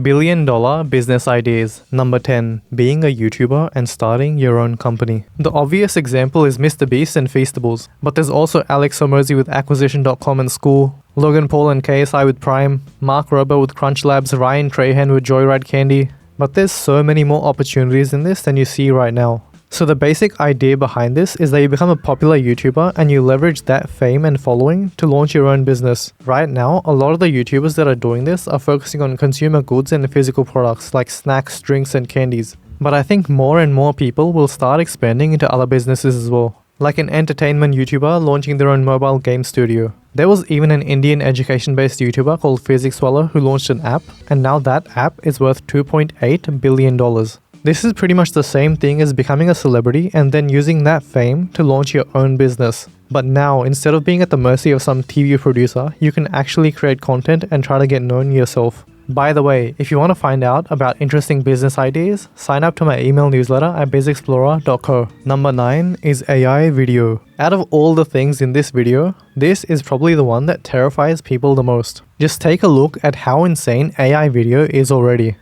Billion-dollar business ideas. Number 10. Being a YouTuber and starting your own company. The obvious example is Mr. Beast and Feastables, but there's also Alex Hormozi with Acquisition.com and School, Logan Paul and KSI with Prime, Mark Rober with Crunch Labs, Ryan Trahan with Joyride Candy. But there's so many more opportunities in this than you see right now. So the basic idea behind this is that you become a popular YouTuber and you leverage that fame and following to launch your own business. Right now, a lot of the YouTubers that are doing this are focusing on consumer goods and physical products like snacks, drinks, and candies. But I think more and more people will start expanding into other businesses as well. Like an entertainment YouTuber launching their own mobile game studio. There was even an Indian education-based YouTuber called Physics Swallow who launched an app, and now that app is worth $2.8 billion. This is pretty much the same thing as becoming a celebrity and then using that fame to launch your own business. But now, instead of being at the mercy of some TV producer, you can actually create content and try to get known yourself. By the way, if you want to find out about interesting business ideas, sign up to my email newsletter at bizexplorer.co. Number 9 is AI video. Out of all the things in this video, this is probably the one that terrifies people the most. Just take a look at how insane AI video is already.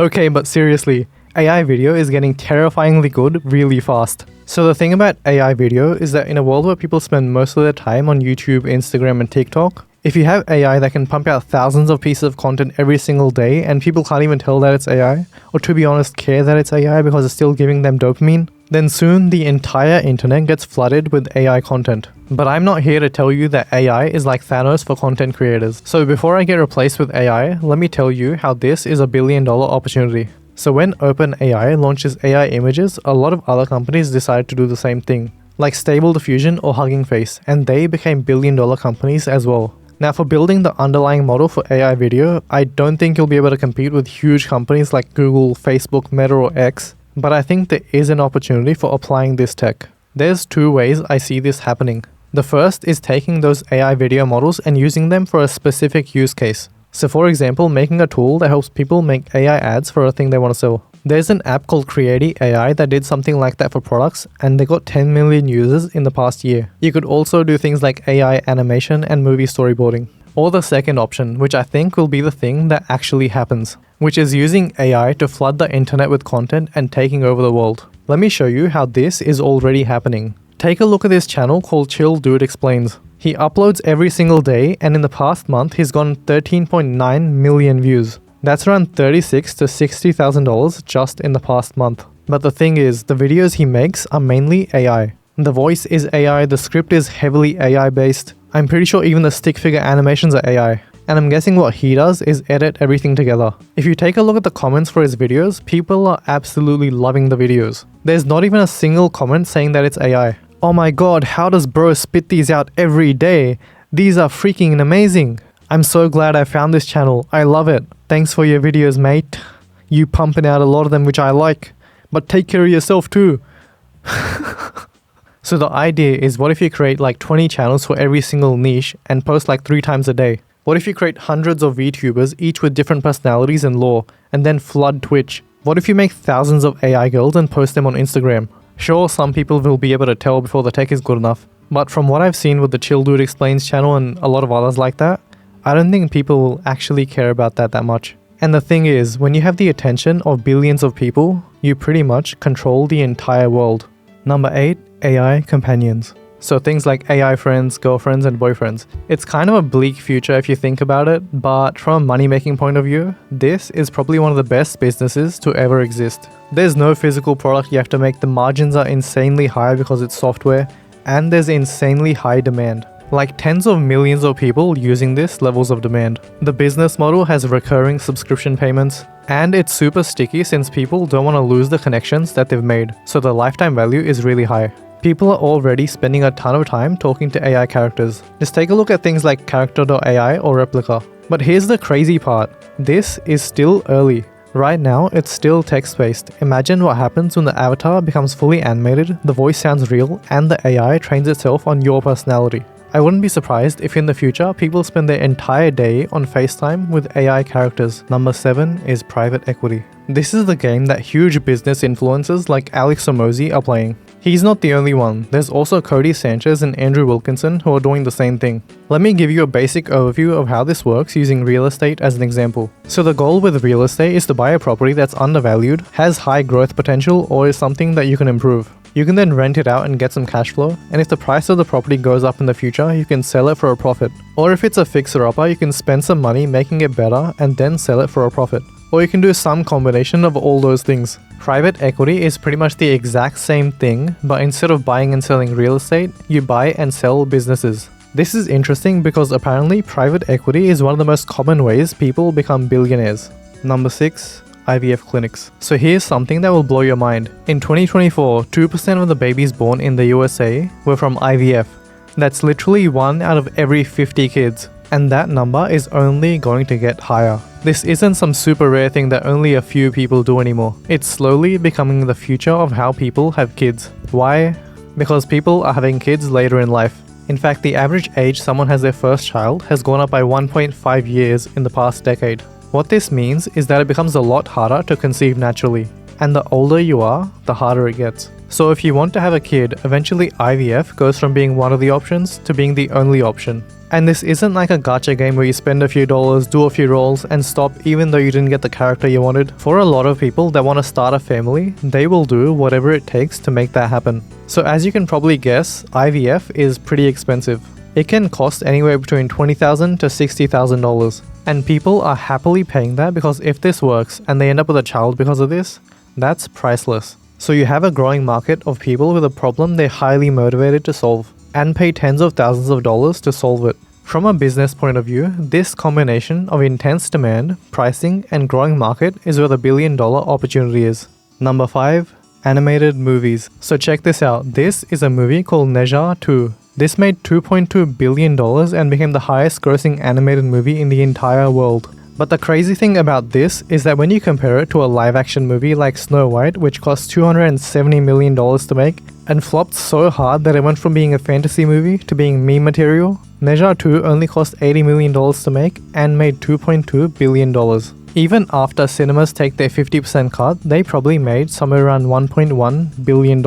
Okay, but seriously, AI video is getting terrifyingly good really fast. So the thing about AI video is that in a world where people spend most of their time on YouTube, Instagram, and TikTok, if you have AI that can pump out thousands of pieces of content every single day and people can't even tell that it's AI, or to be honest care that it's AI because it's still giving them dopamine, then soon the entire internet gets flooded with AI content. But I'm not here to tell you that AI is like Thanos for content creators. So before I get replaced with AI, let me tell you how this is a billion-dollar opportunity. So when OpenAI launches AI images, a lot of other companies decided to do the same thing, like Stable Diffusion or Hugging Face, and they became billion-dollar companies as well. Now for building the underlying model for AI video, I don't think you'll be able to compete with huge companies like Google, Facebook, Meta or X, but I think there is an opportunity for applying this tech. There's two ways I see this happening. The first is taking those AI video models and using them for a specific use case. So for example, making a tool that helps people make AI ads for a thing they want to sell. There's an app called Creati AI that did something like that for products, and they got 10 million users in the past year. You could also do things like AI animation and movie storyboarding. Or the second option, which I think will be the thing that actually happens, which is using AI to flood the internet with content and taking over the world. Let me show you how this is already happening. Take a look at this channel called Chill Dude Explains. He uploads every single day, and in the past month he's gotten 13.9 million views. That's around $36,000 to $60,000 just in the past month. But the thing is, the videos he makes are mainly AI. The voice is AI, the script is heavily AI based. I'm pretty sure even the stick figure animations are AI. And I'm guessing what he does is edit everything together. If you take a look at the comments for his videos, people are absolutely loving the videos. There's not even a single comment saying that it's AI. Oh my god, how does bro spit these out every day? These are freaking amazing. I'm so glad I found this channel. I love it. Thanks for your videos, mate. You pumping out a lot of them, which I like. But take care of yourself too. So the idea is, what if you create like 20 channels for every single niche and post like 3 times a day? What if you create hundreds of VTubers, each with different personalities and lore, and then flood Twitch? What if you make thousands of AI girls and post them on Instagram? Sure, some people will be able to tell before the tech is good enough, but from what I've seen with the Chill Dude Explains channel and a lot of others like that, I don't think people will actually care about that much. And the thing is, when you have the attention of billions of people, you pretty much control the entire world. Number 8, AI companions. So things like AI friends, girlfriends, and boyfriends. It's kind of a bleak future if you think about it, but from a money-making point of view, this is probably one of the best businesses to ever exist. There's no physical product you have to make, the margins are insanely high because it's software, and there's insanely high demand. Like tens of millions of people using this levels of demand. The business model has recurring subscription payments, and it's super sticky since people don't want to lose the connections that they've made, so the lifetime value is really high. People are already spending a ton of time talking to AI characters. Just take a look at things like Character.ai or Replica. But here's the crazy part. This is still early. Right now, it's still text-based. Imagine what happens when the avatar becomes fully animated, the voice sounds real, and the AI trains itself on your personality. I wouldn't be surprised if in the future people spend their entire day on FaceTime with AI characters. Number 7 is private equity. This is the game that huge business influencers like Alex Hormozi are playing. He's not the only one. There's also Cody Sanchez and Andrew Wilkinson who are doing the same thing. Let me give you a basic overview of how this works using real estate as an example. So the goal with real estate is to buy a property that's undervalued, has high growth potential, or is something that you can improve. You can then rent it out and get some cash flow, and if the price of the property goes up in the future, you can sell it for a profit. Or if it's a fixer-upper, you can spend some money making it better and then sell it for a profit. Or you can do some combination of all those things. Private equity is pretty much the exact same thing, but instead of buying and selling real estate, you buy and sell businesses. This is interesting because apparently private equity is one of the most common ways people become billionaires. Number 6. IVF clinics. So here's something that will blow your mind. In 2024, 2% of the babies born in the USA were from IVF. That's literally 1 out of every 50 kids. And that number is only going to get higher. This isn't some super rare thing that only a few people do anymore. It's slowly becoming the future of how people have kids. Why? Because people are having kids later in life. In fact, the average age someone has their first child has gone up by 1.5 years in the past decade. What this means is that it becomes a lot harder to conceive naturally. And the older you are, the harder it gets. So if you want to have a kid, eventually IVF goes from being one of the options to being the only option. And this isn't like a gacha game where you spend a few dollars, do a few rolls, and stop even though you didn't get the character you wanted. For a lot of people that want to start a family, they will do whatever it takes to make that happen. So as you can probably guess, IVF is pretty expensive. It can cost anywhere between $20,000 to $60,000. And people are happily paying that because if this works and they end up with a child because of this, that's priceless. So you have a growing market of people with a problem they're highly motivated to solve, and pay tens of thousands of dollars to solve it. From a business point of view, this combination of intense demand, pricing, and growing market is where the billion-dollar opportunity is. Number 5. Animated movies. So check this out. This is a movie called Neja 2. This made $2.2 billion and became the highest grossing animated movie in the entire world. But the crazy thing about this is that when you compare it to a live-action movie like Snow White, which cost $270 million to make, and flopped so hard that it went from being a fantasy movie to being meme material, Neja 2 only cost $80 million to make and made $2.2 billion. Even after cinemas take their 50% cut, they probably made somewhere around $1.1 billion.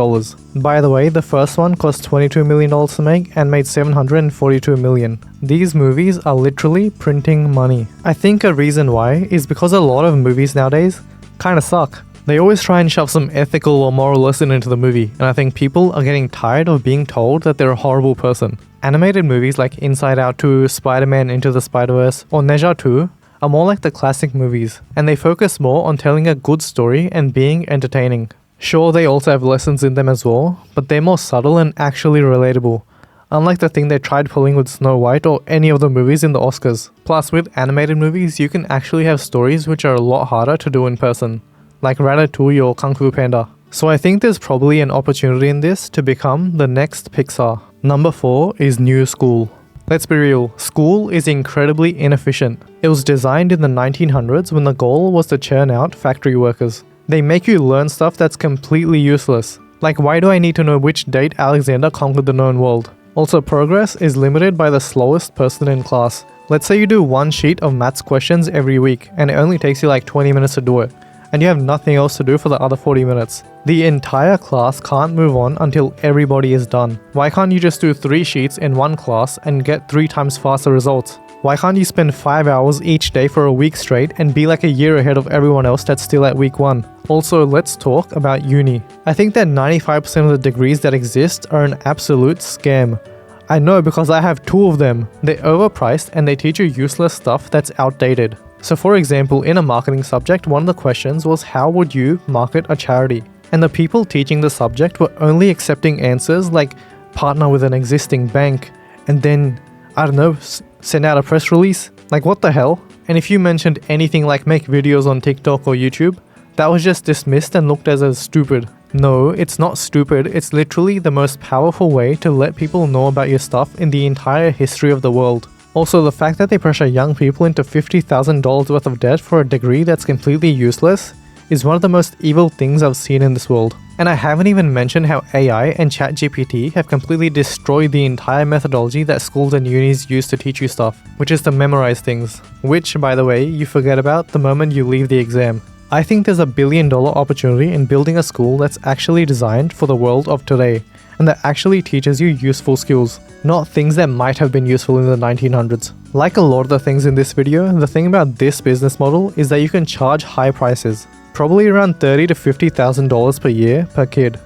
By the way, the first one cost $22 million to make and made $742 million. These movies are literally printing money. I think a reason why is because a lot of movies nowadays kinda suck. They always try and shove some ethical or moral lesson into the movie, and I think people are getting tired of being told that they're a horrible person. Animated movies like Inside Out 2, Spider-Man Into the Spider-Verse, or Neja 2 are more like the classic movies, and they focus more on telling a good story and being entertaining. Sure, they also have lessons in them as well, but they're more subtle and actually relatable, unlike the thing they tried pulling with Snow White or any of the movies in the Oscars. Plus, with animated movies, you can actually have stories which are a lot harder to do in person, like Ratatouille or Kung Fu Panda. So I think there's probably an opportunity in this to become the next Pixar. Number 4 is New School. Let's be real, school is incredibly inefficient. It was designed in the 1900s when the goal was to churn out factory workers. They make you learn stuff that's completely useless. Like, why do I need to know which date Alexander conquered the known world? Also, progress is limited by the slowest person in class. Let's say you do one sheet of maths questions every week and it only takes you like 20 minutes to do it, and you have nothing else to do for the other 40 minutes. The entire class can't move on until everybody is done. Why can't you just do 3 sheets in one class and get 3 times faster results? Why can't you spend 5 hours each day for a week straight and be like a year ahead of everyone else that's still at week 1? Also, let's talk about uni. I think that 95% of the degrees that exist are an absolute scam. I know because I have 2 of them. They're overpriced and they teach you useless stuff that's outdated. So for example, in a marketing subject, one of the questions was how would you market a charity? And the people teaching the subject were only accepting answers like partner with an existing bank and then, I don't know, send out a press release. Like, what the hell? And if you mentioned anything like make videos on TikTok or YouTube, that was just dismissed and looked as stupid. No, it's not stupid, it's literally the most powerful way to let people know about your stuff in the entire history of the world. Also, the fact that they pressure young people into $50,000 worth of debt for a degree that's completely useless is one of the most evil things I've seen in this world. And I haven't even mentioned how AI and ChatGPT have completely destroyed the entire methodology that schools and unis use to teach you stuff, which is to memorize things, which, by the way, you forget about the moment you leave the exam. I think there's a billion-dollar opportunity in building a school that's actually designed for the world of today and that actually teaches you useful skills, not things that might have been useful in the 1900s. Like a lot of the things in this video, the thing about this business model is that you can charge high prices, probably around $30,000 to $50,000 per year per kid.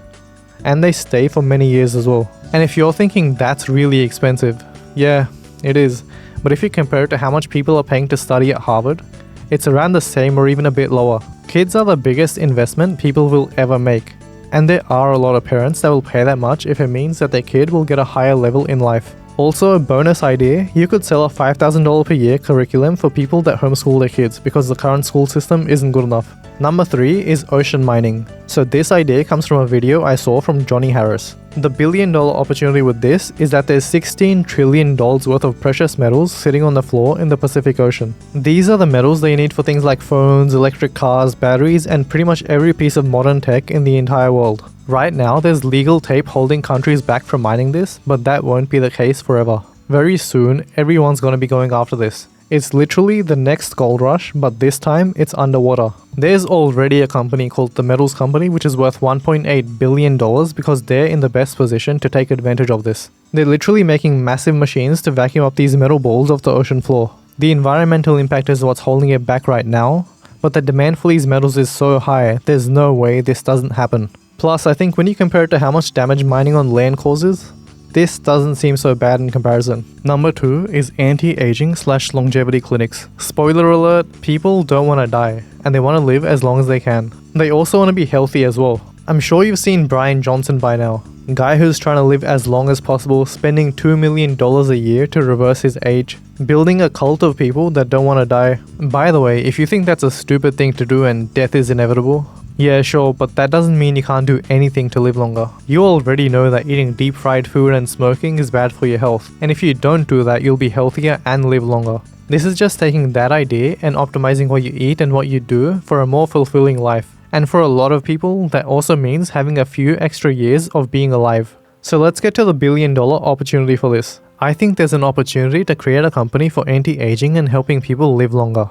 And they stay for many years as well. And if you're thinking that's really expensive, yeah, it is. But if you compare it to how much people are paying to study at Harvard, it's around the same or even a bit lower. Kids are the biggest investment people will ever make. And there are a lot of parents that will pay that much if it means that their kid will get a higher level in life. Also, a bonus idea, you could sell a $5,000 per year curriculum for people that homeschool their kids because the current school system isn't good enough. Number 3 is ocean mining. So this idea comes from a video I saw from Johnny Harris. The billion-dollar opportunity with this is that there's $16 trillion worth of precious metals sitting on the floor in the Pacific Ocean. These are the metals that you need for things like phones, electric cars, batteries, and pretty much every piece of modern tech in the entire world. Right now, there's legal tape holding countries back from mining this, but that won't be the case forever. Very soon, everyone's gonna be going after this. It's literally the next gold rush, but this time it's underwater. There's already a company called the Metals Company which is worth $1.8 billion because they're in the best position to take advantage of this. They're literally making massive machines to vacuum up these metal balls off the ocean floor. The environmental impact is what's holding it back right now, but the demand for these metals is so high, there's no way this doesn't happen. Plus, I think when you compare it to how much damage mining on land causes, this doesn't seem so bad in comparison. Number 2 is anti-aging/longevity clinics. Spoiler alert, people don't want to die, and they want to live as long as they can. They also want to be healthy as well. I'm sure you've seen Brian Johnson by now. A guy who's trying to live as long as possible, spending $2 million a year to reverse his age. Building a cult of people that don't want to die. By the way, if you think that's a stupid thing to do and death is inevitable, yeah, sure, but that doesn't mean you can't do anything to live longer. You already know that eating deep fried food and smoking is bad for your health, and if you don't do that, you'll be healthier and live longer. This is just taking that idea and optimizing what you eat and what you do for a more fulfilling life. And for a lot of people, that also means having a few extra years of being alive. So let's get to the billion-dollar opportunity for this. I think there's an opportunity to create a company for anti-aging and helping people live longer.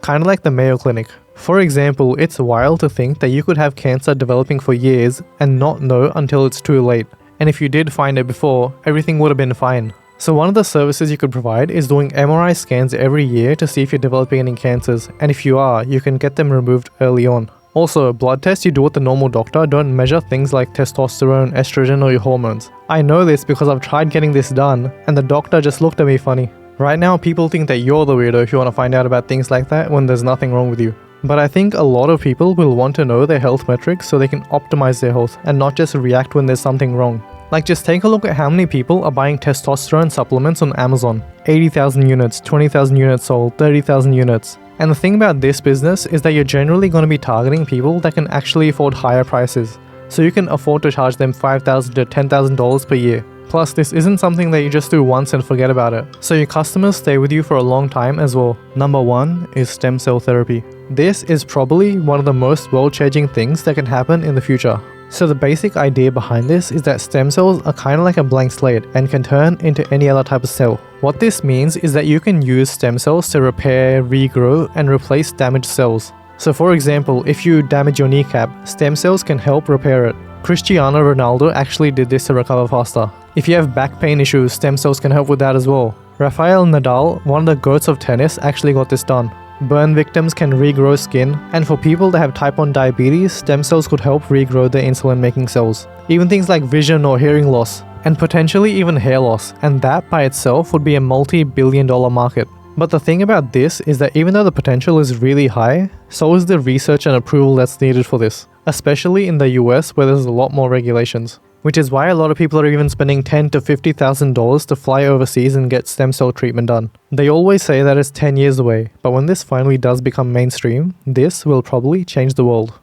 Kind of like the Mayo Clinic. For example, it's wild to think that you could have cancer developing for years and not know until it's too late. And if you did find it before, everything would have been fine. So one of the services you could provide is doing MRI scans every year to see if you're developing any cancers, and if you are, you can get them removed early on. Also, blood tests you do with the normal doctor don't measure things like testosterone, estrogen, or your hormones. I know this because I've tried getting this done, and the doctor just looked at me funny. Right now, people think that you're the weirdo if you want to find out about things like that when there's nothing wrong with you. But I think a lot of people will want to know their health metrics so they can optimize their health and not just react when there's something wrong. Like, just take a look at how many people are buying testosterone supplements on Amazon. 80,000 units, 20,000 units sold, 30,000 units. And the thing about this business is that you're generally going to be targeting people that can actually afford higher prices. So you can afford to charge them $5,000 to $10,000 per year. Plus, this isn't something that you just do once and forget about it. So your customers stay with you for a long time as well. Number 1 is stem cell therapy. This is probably one of the most world-changing things that can happen in the future. So the basic idea behind this is that stem cells are kind of like a blank slate and can turn into any other type of cell. What this means is that you can use stem cells to repair, regrow, and replace damaged cells. So for example, if you damage your kneecap, stem cells can help repair it. Cristiano Ronaldo actually did this to recover faster. If you have back pain issues, stem cells can help with that as well. Rafael Nadal, one of the goats of tennis, actually got this done. Burn victims can regrow skin, and for people that have type 1 diabetes, stem cells could help regrow their insulin-making cells. Even things like vision or hearing loss, and potentially even hair loss, and that by itself would be a multi-billion-dollar market. But the thing about this is that even though the potential is really high, so is the research and approval that's needed for this, especially in the US where there's a lot more regulations. Which is why a lot of people are even spending $10,000 to $50,000 to fly overseas and get stem cell treatment done. They always say that it's 10 years away, but when this finally does become mainstream, this will probably change the world.